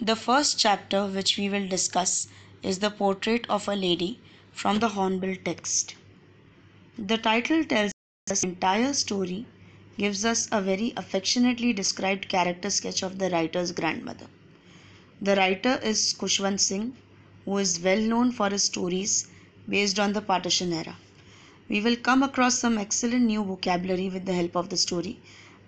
The first chapter which we will discuss is the portrait of a lady from the Hornbill text. The title tells us the entire story, gives us a very affectionately described character sketch of the writer's grandmother. The writer is Khushwant Singh, who is well known for his stories based on the partition era. We will come across some excellent new vocabulary with the help of the story,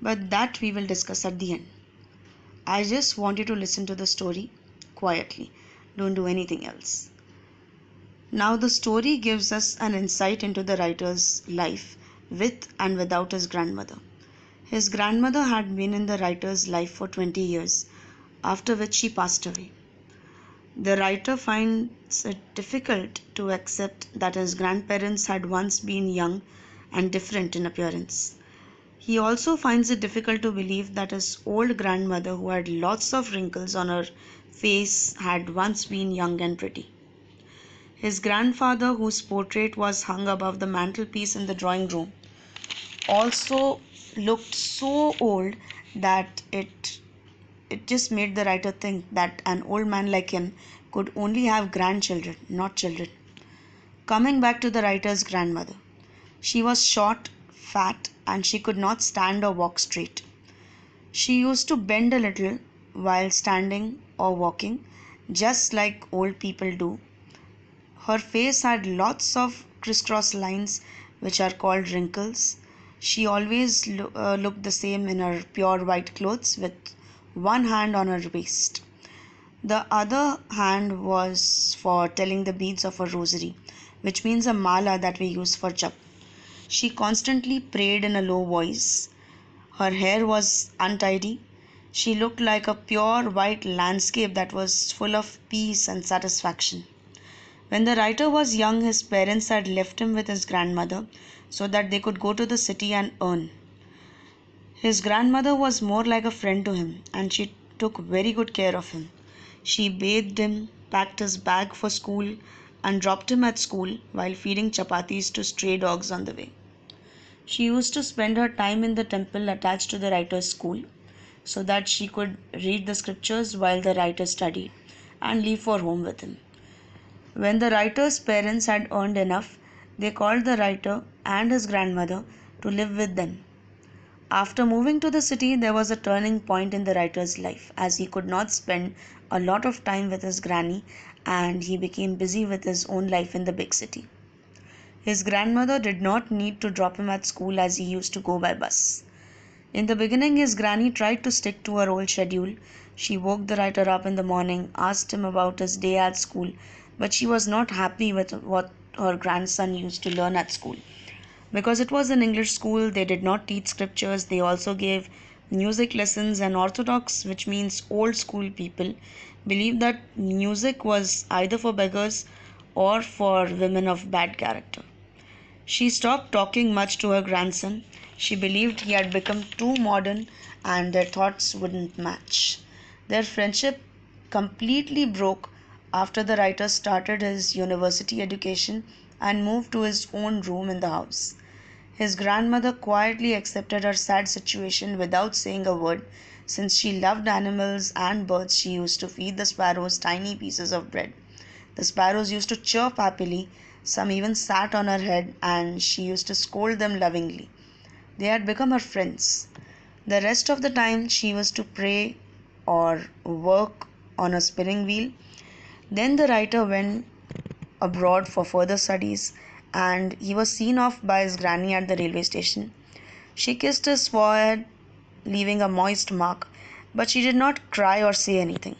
but that we will discuss at the end. I just want you to listen to the story quietly. Don't do anything else. Now, the story gives us an insight into the writer's life with and without his grandmother. His grandmother had been in the writer's life for 20 years, after which she passed away. The writer finds it difficult to accept that his grandparents had once been young and different in appearance. He also finds it difficult to believe that his old grandmother, who had lots of wrinkles on her face, had once been young and pretty. His grandfather, whose portrait was hung above the mantelpiece in the drawing room, also looked so old that it just made the writer think that an old man like him could only have grandchildren, not children. Coming back to the writer's grandmother, she was short, fat, and she could not stand or walk straight. She used to bend a little while standing or walking, just like old people do. Her face had lots of crisscross lines, which are called wrinkles. She always looked the same in her pure white clothes with one hand on her waist. The other hand was for telling the beads of a rosary, which means a mala that we use for jap. She constantly prayed in a low voice. Her hair was untidy. She looked like a pure white landscape that was full of peace and satisfaction. When the writer was young, his parents had left him with his grandmother so that they could go to the city and earn. His grandmother was more like a friend to him, and she took very good care of him. She bathed him, packed his bag for school, and dropped him at school while feeding chapatis to stray dogs on the way. She used to spend her time in the temple attached to the writer's school so that she could read the scriptures while the writer studied and leave for home with him. When the writer's parents had earned enough, they called the writer and his grandmother to live with them. After moving to the city, there was a turning point in the writer's life as he could not spend a lot of time with his granny and he became busy with his own life in the big city. His grandmother did not need to drop him at school as he used to go by bus. In the beginning, his granny tried to stick to her old schedule. She woke the writer up in the morning, asked him about his day at school, but she was not happy with what her grandson used to learn at school. Because it was an English school, they did not teach scriptures, they also gave music lessons, and Orthodox, which means old school people, believed that music was either for beggars or for women of bad character. She stopped talking much to her grandson. She believed he had become too modern and their thoughts wouldn't match. Their friendship completely broke after the writer started his university education and moved to his own room in the house. His grandmother quietly accepted her sad situation without saying a word. Since she loved animals and birds, she used to feed the sparrows tiny pieces of bread. The sparrows used to chirp happily, some even sat on her head, and she used to scold them lovingly. They had become her friends. The rest of the time, she used to pray or work on a spinning wheel. Then the writer went abroad for further studies and he was seen off by his granny at the railway station. She kissed his forehead, leaving a moist mark, but she did not cry or say anything.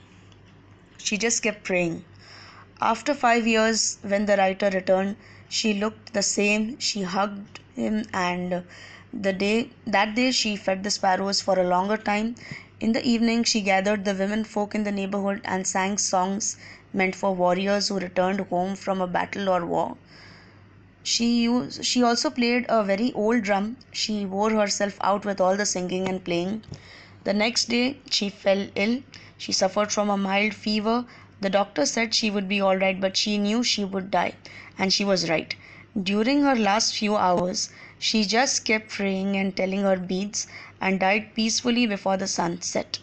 She just kept praying. After 5 years, when the writer returned, she looked the same. She hugged him, and that day she fed the sparrows for a longer time. In the evening, she gathered the women folk in the neighborhood and sang songs meant for warriors who returned home from a battle or war. She also played a very old drum. She wore herself out with all the singing and playing. The next day she fell ill. She suffered from a mild fever. The doctor said she would be all right, but she knew she would die, and she was right. During her last few hours, she just kept praying and telling her beads and died peacefully before the sun set.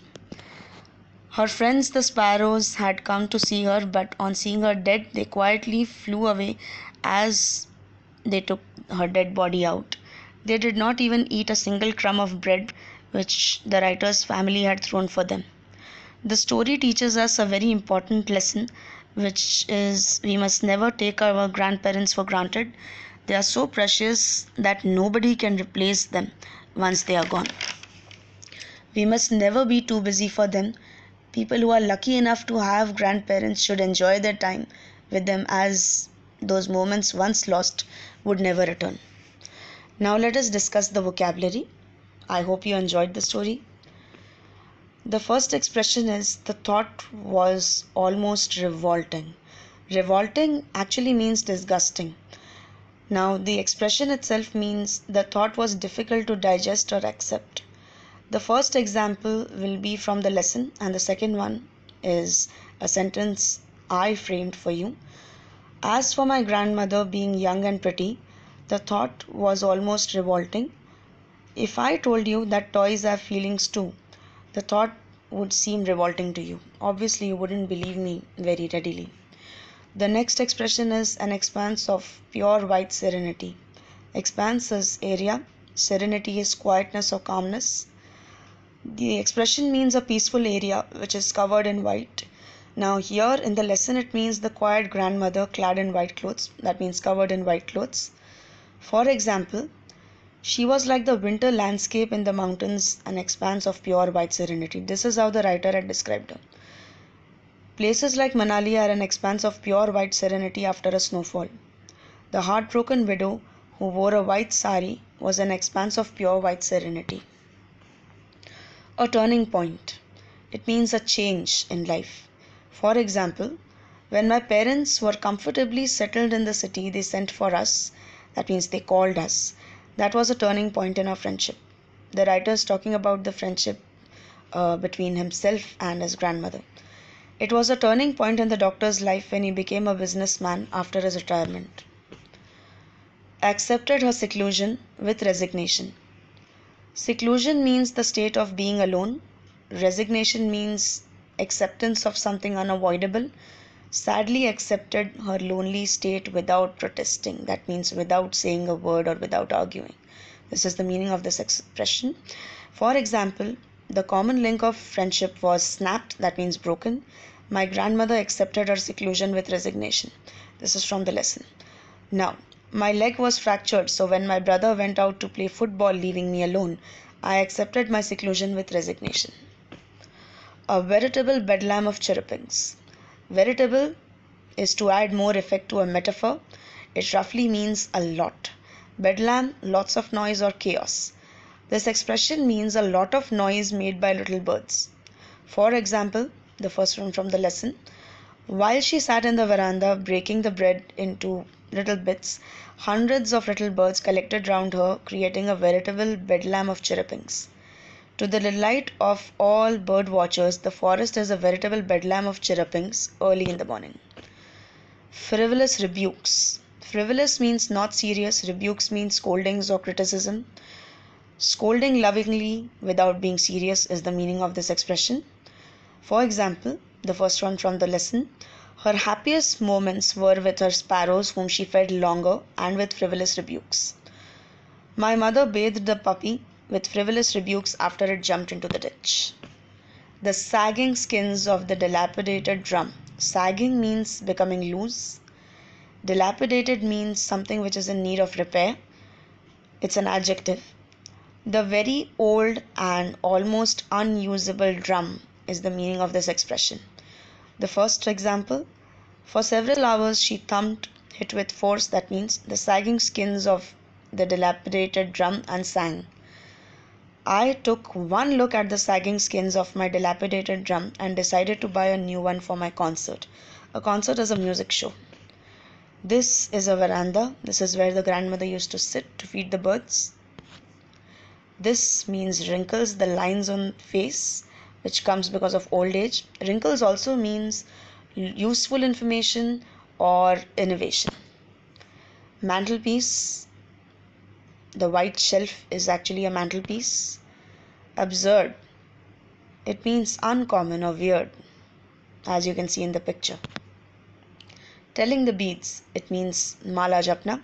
Her friends, the sparrows, had come to see her, but on seeing her dead, they quietly flew away as they took her dead body out. They did not even eat a single crumb of bread which the writer's family had thrown for them. The story teaches us a very important lesson, which is we must never take our grandparents for granted. They are so precious that nobody can replace them once they are gone. We must never be too busy for them. People who are lucky enough to have grandparents should enjoy their time with them, as those moments once lost would never return. Now let us discuss the vocabulary. I hope you enjoyed the story. The first expression is the thought was almost revolting. Revolting actually means disgusting. Now, the expression itself means the thought was difficult to digest or accept. The first example will be from the lesson, and the second one is a sentence I framed for you. As for my grandmother being young and pretty, the thought was almost revolting. If I told you that toys have feelings too, the thought would seem revolting to you. Obviously, you wouldn't believe me very readily. The next expression is an expanse of pure white serenity. Expanse is area, serenity is quietness or calmness. The expression means a peaceful area which is covered in white. Now, here in the lesson, it means the quiet grandmother clad in white clothes, that means covered in white clothes. For example, she was like the winter landscape in the mountains, an expanse of pure white serenity. This is how the writer had described her. Places like Manali are an expanse of pure white serenity after a snowfall. The heartbroken widow who wore a white sari was an expanse of pure white serenity. A turning point. It means a change in life. For example, when my parents were comfortably settled in the city, they sent for us. That means they called us. That was a turning point in our friendship. The writer is talking about the friendship between himself and his grandmother. It was a turning point in the doctor's life when he became a businessman after his retirement. Accepted her seclusion with resignation. Seclusion means the state of being alone. Resignation means acceptance of something unavoidable. Sadly accepted her lonely state without protesting. That means without saying a word or without arguing. This is the meaning of this expression. For example, the common link of friendship was snapped, that means broken. My grandmother accepted her seclusion with resignation. This is from the lesson. Now, my leg was fractured, so when my brother went out to play football, leaving me alone, I accepted my seclusion with resignation. A veritable bedlam of chirrupings. Veritable is to add more effect to a metaphor. It roughly means a lot. Bedlam, lots of noise or chaos. This expression means a lot of noise made by little birds. For example, the first one from the lesson. While she sat in the veranda breaking the bread into little bits, hundreds of little birds collected round her, creating a veritable bedlam of chirrupings. To the delight of all bird watchers, the forest is a veritable bedlam of chirrupings early in the morning. Frivolous rebukes. Frivolous means not serious, rebukes means scoldings or criticism. Scolding lovingly without being serious is the meaning of this expression. For example, the first one from the lesson. Her happiest moments were with her sparrows whom she fed longer and with frivolous rebukes. My mother bathed the puppy with frivolous rebukes after it jumped into the ditch. The sagging skins of the dilapidated drum. Sagging means becoming loose. Dilapidated means something which is in need of repair. It's an adjective. The very old and almost unusable drum is the meaning of this expression. The first example, for several hours she thumped it with force, that means the sagging skins of the dilapidated drum, and sang. I took one look at the sagging skins of my dilapidated drum and decided to buy a new one for my concert. A concert is a music show. This is a veranda. This is where the grandmother used to sit to feed the birds. This means wrinkles, the lines on face, which comes because of old age. Wrinkles also means useful information or innovation. Mantelpiece. The white shelf is actually a mantelpiece. Absurd. it means uncommon or weird, as you can see in the picture. Telling the beads, it means mala japna.